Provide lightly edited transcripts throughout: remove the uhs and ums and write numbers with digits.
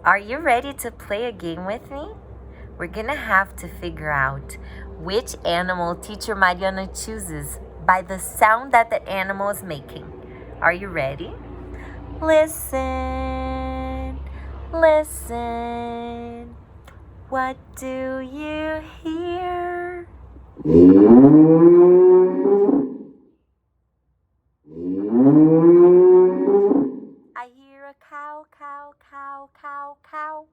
Are you ready to play a game with me? We're gonna have to figure out which animal Teacher Mariana chooses by the sound that the animal is making. Are you ready? Listen, listen. What do you hear? I hear a cow, cow, cow, cow, cow.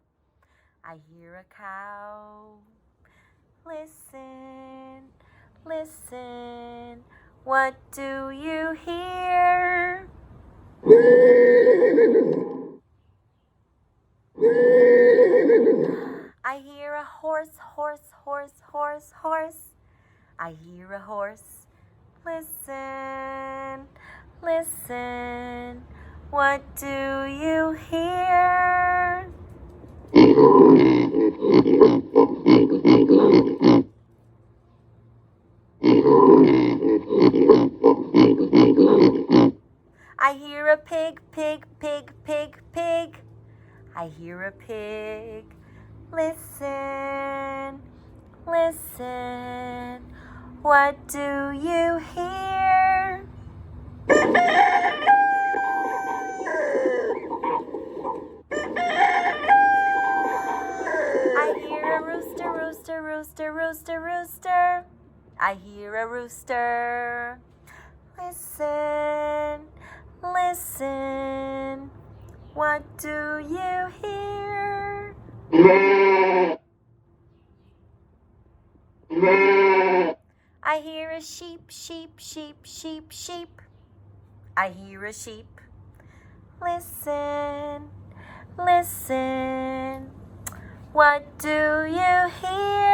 I hear a cow. Listen, listen. What do you hear? I hear a horse, horse, horse, horse, horse. I hear a horse. Listen, listen. What do you hear? I hear a pig, pig, pig, pig, pig. I hear a pig. Listen, listen. What do you hear? I hear a rooster, rooster, rooster, rooster, rooster. I hear a rooster. Listen, listen. What do you hear? I hear a sheep, sheep, sheep, sheep, sheep. I hear a sheep. Listen, listen. What do you hear?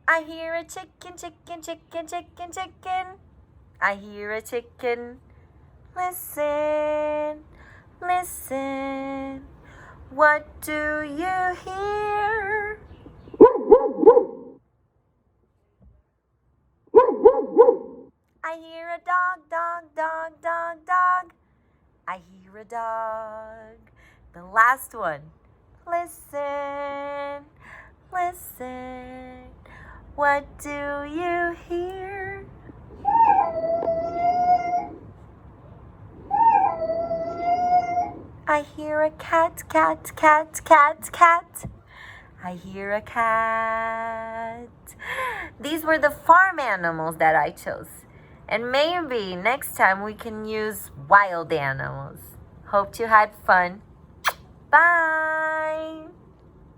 I hear a chicken, chicken, chicken, chicken, chicken. I hear a chicken. Listen, listen. What do you hear? I hear a dog, dog, dog, dog, dog. I hear a dog. The last one. Listen, listen. What do you hear? I hear a cat, cat, cat, cat, cat. I hear a cat. These were the farm animals that I chose. And maybe next time we can use wild animals. Hope you had fun. Bye.